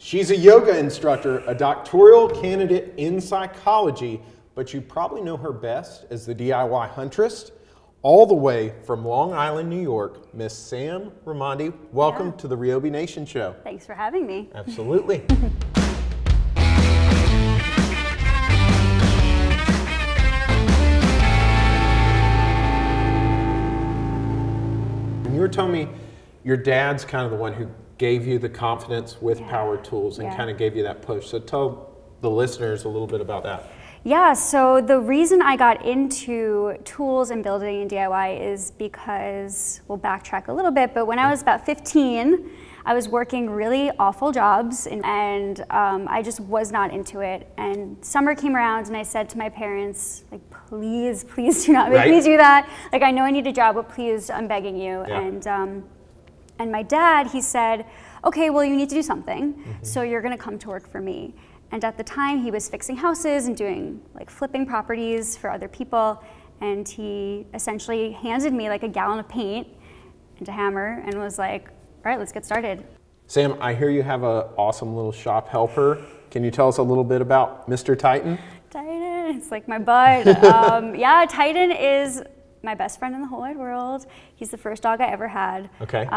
She's a yoga instructor, a doctoral candidate in psychology, but you probably know her best as the DIY Huntress. All the way from Long Island, New York, Miss Sam Raimondi. Welcome to the Ryobi Nation Show. Thanks for having me. Absolutely. You were telling me your dad's kind of the one who gave you the confidence with power tools and kind of gave you that push. So tell the listeners a little bit about that. Yeah, so the reason I got into tools and building and DIY is because, we'll backtrack a little bit, but when I was about 15, I was working really awful jobs and I just was not into it. And summer came around and I said to my parents, like, please do not make me do that. Like, I know I need a job, but please, I'm begging you. Yeah. And my dad, he said, okay, well, you need to do something. So you're gonna come to work for me. And at the time, he was fixing houses and doing like flipping properties for other people. And he essentially handed me like a gallon of paint and a hammer and was like, all right, let's get started. Sam, I hear you have an awesome little shop helper. Can you tell us a little bit about Mr. Titan? Titan, it's like my bud. Yeah, Titan is my best friend in the whole wide world. He's the first dog I ever had. Okay.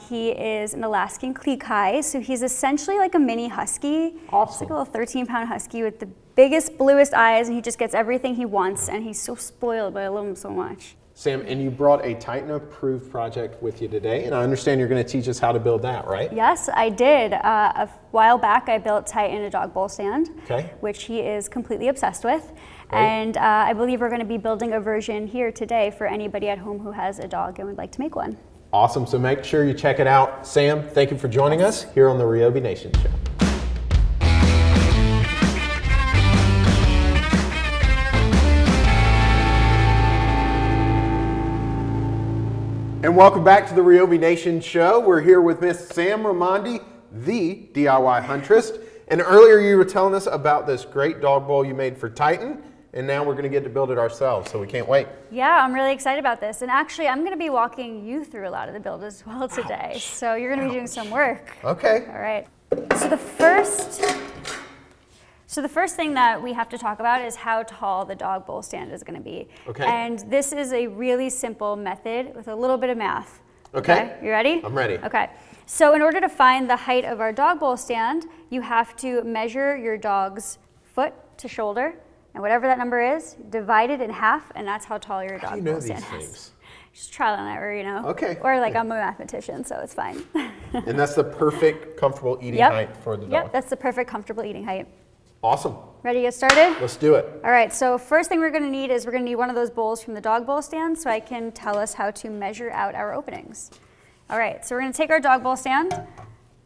He is an Alaskan Klee Kai, so he's essentially like a mini husky. Awesome. He's like a little 13-pound husky with the biggest, bluest eyes, and he just gets everything he wants, and he's so spoiled, but I love him so much. Sam, and you brought a Titan-approved project with you today, and I understand you're going to teach us how to build that, right? Yes, I did. A while back, I built Titan a dog bowl stand, which he is completely obsessed with. And I believe we're going to be building a version here today for anybody at home who has a dog and would like to make one. Awesome. So make sure you check it out. Sam, thank you for joining us here on the Ryobi Nation Show. And welcome back to the Ryobi Nation Show. We're here with Miss Sam Raimondi, the DIY Huntress. And earlier you were telling us about this great dog bowl you made for Titan. And now we're going to get to build it ourselves, so we can't wait. Yeah, I'm really excited about this. And actually, I'm going to be walking you through a lot of the build as well today. Ouch. So you're going to be doing some work. Okay. All right. So the first thing that we have to talk about is how tall the dog bowl stand is going to be. Okay. And this is a really simple method with a little bit of math. Okay. You ready? I'm ready. Okay. So in order to find the height of our dog bowl stand, you have to measure your dog's foot to shoulder. And whatever that number is, divide it in half, and that's how tall your dog bowl stand is. Just trial and error, you know? Okay. Or like I'm a mathematician, so it's fine. And that's the perfect, comfortable eating height for the dog? Yep, that's the perfect, comfortable eating height. Awesome. Ready to get started? Let's do it. All right, so first thing we're gonna need is we're gonna need one of those bowls from the dog bowl stand so I can tell us how to measure out our openings. All right, so we're gonna take our dog bowl stand,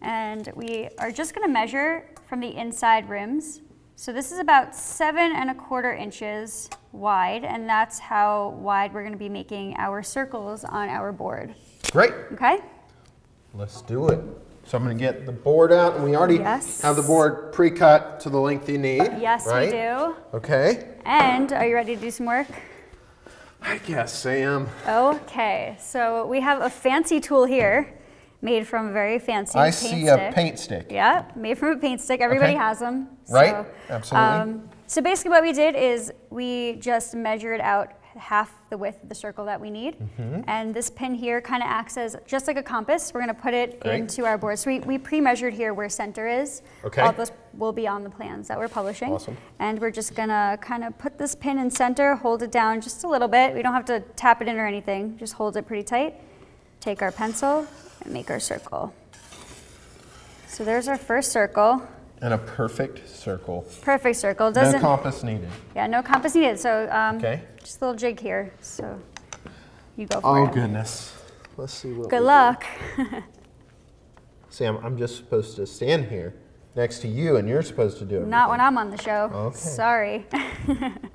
and we are just gonna measure from the inside rims. So this is about 7 1/4 inches wide, and that's how wide we're gonna be making our circles on our board. Great. Okay? Let's do it. So I'm gonna get the board out, and we already have the board pre-cut to the length you need. Yes, we do. Okay. And are you ready to do some work? I guess, Sam. Okay, so we have a fancy tool here. Made from a very fancy paint stick. I see a paint stick. Yeah, made from a paint stick. Everybody has them. Right, absolutely. So basically what we did is we just measured out half the width of the circle that we need. And this pin here kind of acts as just like a compass. We're going to put it into our board. So we pre-measured here where center is. Okay. All of those will be on the plans that we're publishing. Awesome. And we're just going to kind of put this pin in center, hold it down just a little bit. We don't have to tap it in or anything. Just hold it pretty tight. Take our pencil and make our circle. So there's our first circle. And a perfect circle. Perfect circle. No compass needed. Yeah, no compass needed. So just a little jig here. So you go for it. Oh goodness. Let's see what Good luck. Sam, I'm just supposed to stand here next to you and you're supposed to do it. Not when I'm on the show. Okay. Sorry.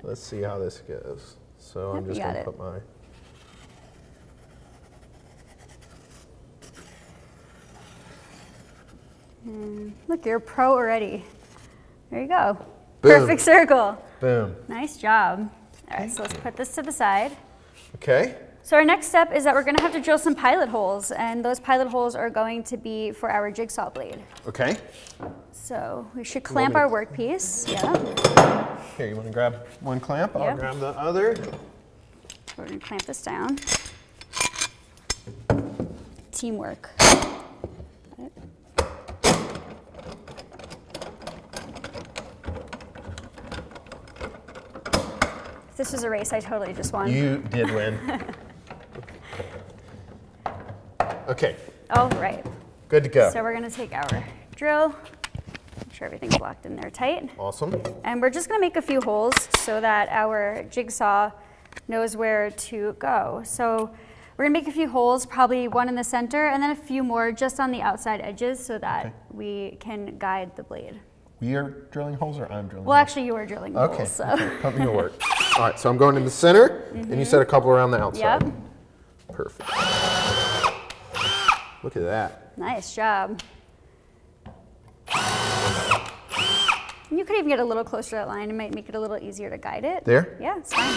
Let's see how this goes. So I'm just going to put my... Look, you're a pro already. There you go. Boom. Perfect circle. Boom. Nice job. All right, so let's put this to the side. Okay. So our next step is that we're going to have to drill some pilot holes, and those pilot holes are going to be for our jigsaw blade. Okay. So we should clamp our workpiece. Yeah. Here, you want to grab one clamp? I'll grab the other. We're going to clamp this down. Teamwork. If this was a race, I totally just won. You did win. Okay. All right. Good to go. So we're going to take our drill, make sure everything's locked in there tight. Awesome. And we're just going to make a few holes so that our jigsaw knows where to go. So we're going to make a few holes, probably one in the center, and then a few more just on the outside edges so that we can guide the blade. You're drilling holes or I'm drilling Well, holes? actually, you are drilling the holes. So. Okay, put me to work. All right, so I'm going in the center, and you said a couple around the outside. Yep. Perfect. Look at that. Nice job. You could even get a little closer to that line. It might make it a little easier to guide it. There? Yeah, it's fine.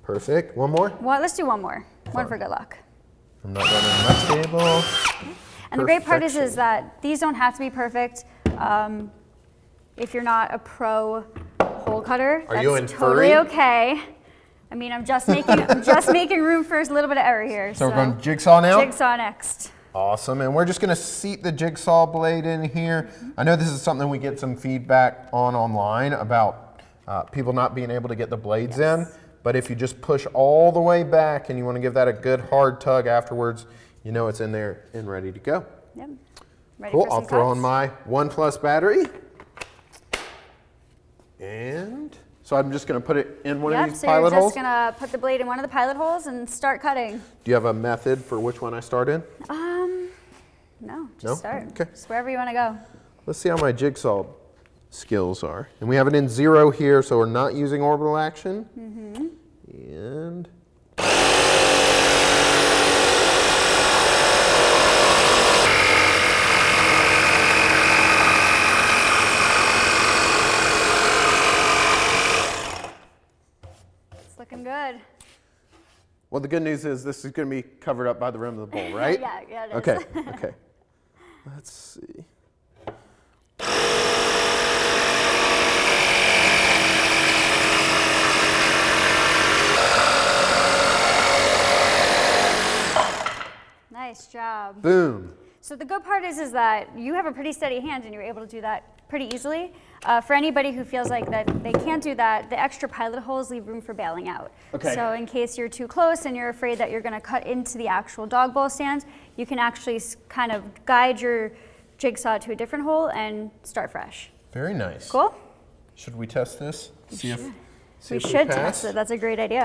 Perfect. One more? Well, let's do one more. One for good luck. I'm not going in my table. And the great part is that these don't have to be perfect. If you're not a pro hole cutter, that's totally okay. I mean, I'm just making room for a little bit of error here. So we're going jigsaw now? Jigsaw next. Awesome, and we're just going to seat the jigsaw blade in here. I know this is something we get some feedback on online about people not being able to get the blades in, but if you just push all the way back and you want to give that a good hard tug afterwards, you know it's in there and ready to go. Yep. Ready cool, for some I'll throw cuts? on my ONE+ battery. And so I'm just going to put it in one of these pilot holes? Yep, so you're just going to put the blade in one of the pilot holes and start cutting. Do you have a method for which one I start in? No, just start. Okay. Just wherever you want to go. Let's see how my jigsaw skills are. And we have it in 0 here, so we're not using orbital action. And it's looking good. well, the good news is this is going to be covered up by the rim of the bowl, right? Yeah, it is. Okay, okay. Let's see. Nice job. Boom. So the good part is that you have a pretty steady hand and you're able to do that pretty easily. For anybody who feels like that they can't do that, the extra pilot holes leave room for bailing out. Okay. So in case you're too close and you're afraid that you're going to cut into the actual dog bowl stand, you can actually kind of guide your jigsaw to a different hole and start fresh. Very nice. Cool? Should we test this? See if We if should pass? test it. That's a great idea.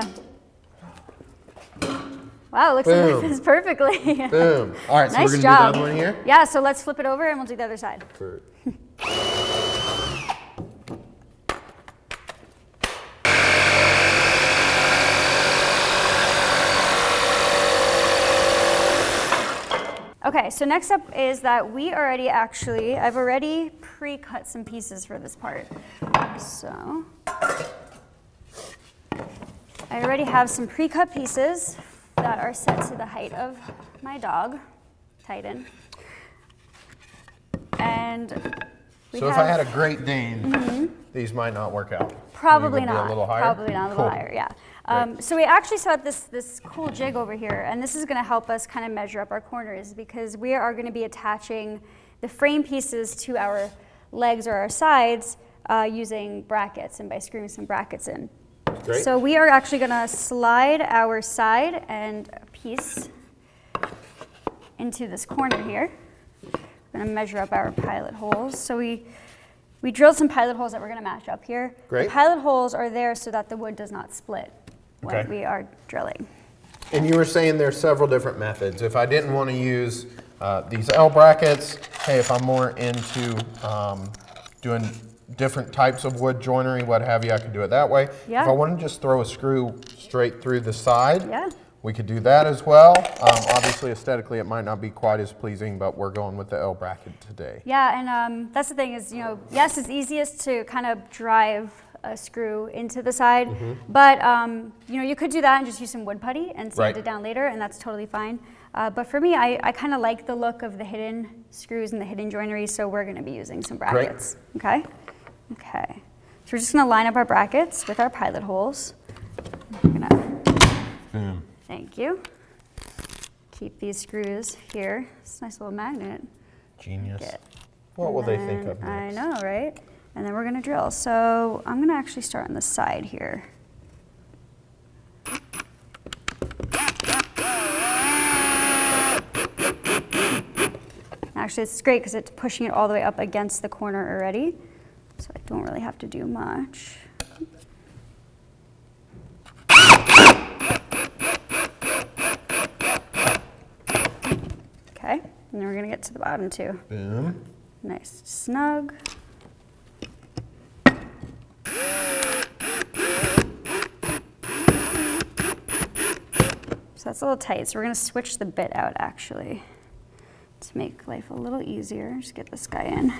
Wow, it looks like it fits perfectly. Boom. All right, so Nice we're going to do the job. other one here? Yeah, so let's flip it over and we'll do the other side. Okay, so next up is that I've already pre-cut some pieces for this part. So I already have some pre-cut pieces that are set to the height of my dog, Titan. And so if I had a Great Dane, these might not work out. Probably Maybe not. a little higher? Probably not a little Cool. higher, yeah. So we actually set this cool jig over here, and this is going to help us kind of measure up our corners because we are going to be attaching the frame pieces to our legs or our sides using brackets and by screwing some brackets in. Great. So we are actually going to slide our side and a piece into this corner here. We're going to measure up our pilot holes. So we drilled some pilot holes that we're going to match up here. Great. The pilot holes are there so that the wood does not split when Okay. we are drilling. And you were saying there's several different methods. If I didn't want to use these L brackets, hey, if I'm more into doing different types of wood joinery, what have you, I could do it that way. Yeah. If I wanted to just throw a screw straight through the side, Yeah. we could do that as well. Obviously, aesthetically, it might not be quite as pleasing, but we're going with the L bracket today. Yeah, and that's the thing is, yes, it's easiest to kind of drive a screw into the side. But you know, you could do that and just use some wood putty and sand it down later, and that's totally fine. But for me, I kind of like the look of the hidden screws and the hidden joinery, so we're going to be using some brackets. Okay. Okay. So we're just going to line up our brackets with our pilot holes. We're gonna, thank you. Keep these screws here. It's a nice little magnet. Genius. What will they think of next? I know, right? And then we're going to drill. So I'm going to actually start on the side here. Actually, it's great because it's pushing it all the way up against the corner already. So I don't really have to do much. Okay, and then we're going to get to the bottom too. Boom. Nice, snug. So that's a little tight, so we're going to switch the bit out actually to make life a little easier. Just get this guy in.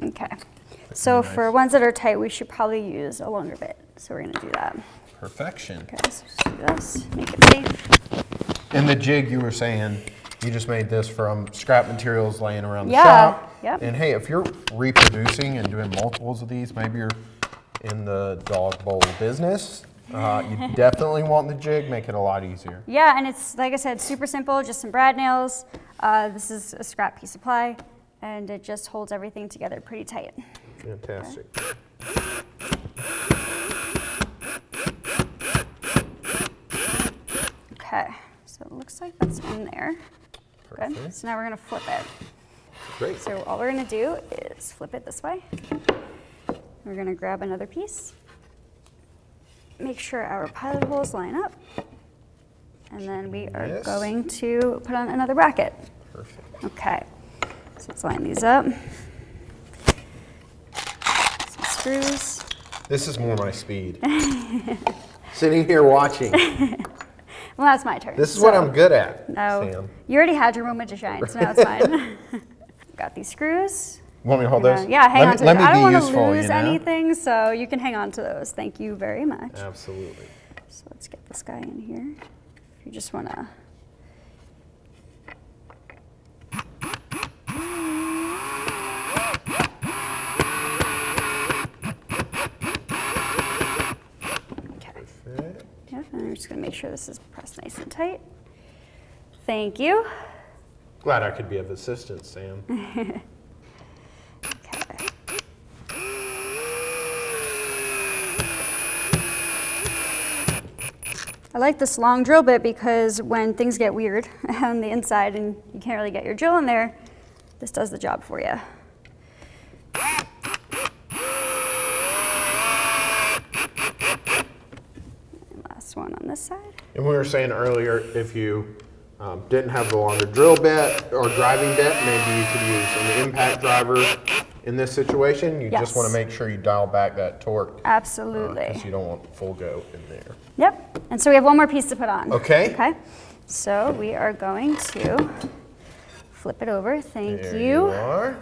Okay, so for ones that are tight, we should probably use a longer bit. So we're going to do that. Perfection. Okay, so just do this, make it safe. And the jig, you were saying, you just made this from scrap materials laying around the shop. Yep. And hey, if you're reproducing and doing multiples of these, maybe you're in the dog bowl business, you definitely want the jig, make it a lot easier. Yeah, and it's, like I said, super simple, just some brad nails. This is a scrap piece of ply, and it just holds everything together pretty tight. Fantastic. Okay, so it looks like that's in there. Perfect. Good. So now we're going to flip it. Great. So all we're going to do is flip it this way. We're going to grab another piece. Make sure our pilot holes line up. And then we are going to put on another bracket. Perfect. Okay, so let's line these up. Some screws. This is more my speed. Sitting here watching. Well, that's my turn. This is what I'm good at, No, Sam. you already had your moment to shine, so now it's fine. Got these screws. Want me to hold those? Yeah, hang on to let those. I don't want to useful, lose anything, so you can hang on to those. Thank you very much. Absolutely. So let's get this guy in here. If you just want to. Yep, and I'm just going to make sure this is pressed nice and tight. Thank you. Glad I could be of assistance, Sam. Okay. I like this long drill bit because when things get weird on the inside and you can't really get your drill in there, this does the job for you. Last one on this side. And we were saying earlier, if you didn't have the longer drill bit or driving bit, maybe you could use an impact driver in this situation. You just want to make sure you dial back that torque. Absolutely. Because you don't want full go in there. Yep. And so we have one more piece to put on. Okay. Okay. So we are going to flip it over. Thank There you are.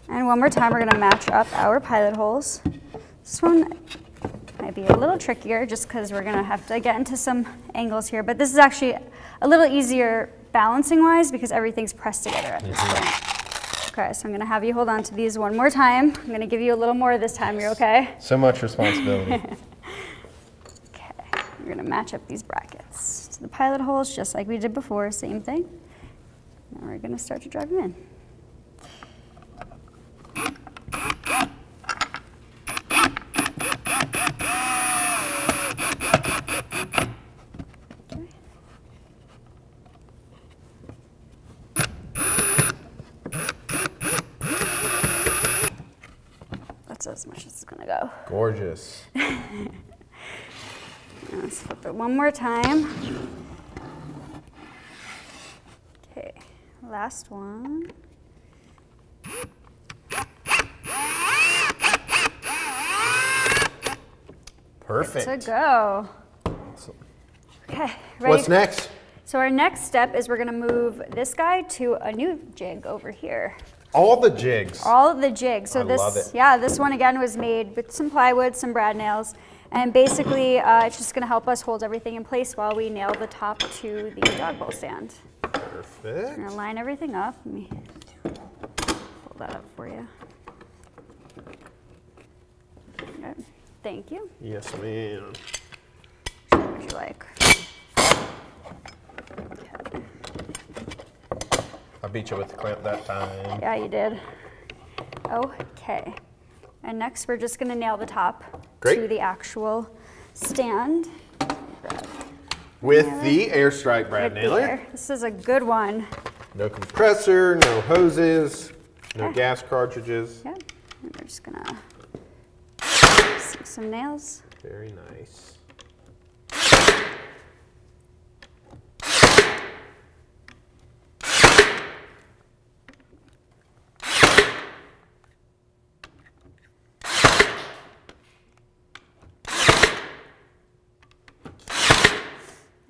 And one more time, we're going to match up our pilot holes. This one might be a little trickier just because we're going to have to get into some angles here. But this is actually a little easier balancing-wise because everything's pressed together at this point. Okay, so I'm going to have you hold on to these one more time. I'm going to give you a little more this time. You're okay? So much responsibility. Okay, we're going to match up these brackets to the pilot holes just like we did before. Same thing. Now we're going to start to drive them in. That's as much as it's gonna go. Gorgeous. Let's flip it one more time. Okay, last one. Perfect. Good to go. Awesome. Okay, ready? What's next? So our next step is we're gonna move this guy to a new jig over here. All the jigs. All of the jigs. So I love it. yeah, this one again was made with some plywood, some brad nails, and basically it's just gonna help us hold everything in place while we nail the top to the dog bowl stand. Perfect. I'm gonna line everything up. Let me pull that up for you. Okay. Thank you. Yes, ma'am. What would you like? Okay. I beat you with the clamp that time. Yeah, you did. Okay. And next we're just gonna nail the top to the actual stand. With the airstrike brad nailer. This is a good one. No compressor, no hoses, no gas cartridges. Yeah, and we're just gonna stick some nails. Very nice.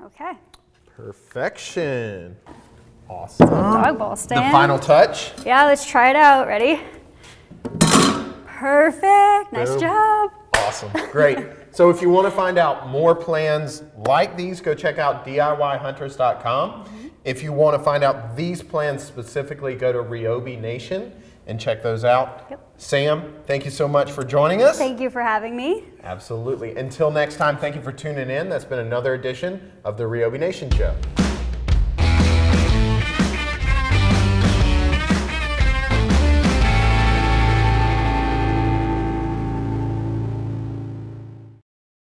Okay. Perfection. Awesome. Dog bowl stand. The final touch. Yeah, let's try it out. Ready? Perfect. Nice Boom. job. Awesome. Great. So if you want to find out more plans like these, go check out DIYHuntress.com. If you want to find out these plans specifically, go to Ryobi Nation and check those out. Yep. Sam, thank you so much for joining us. Thank you for having me. Absolutely. Until next time, thank you for tuning in. That's been another edition of the Ryobi Nation Show.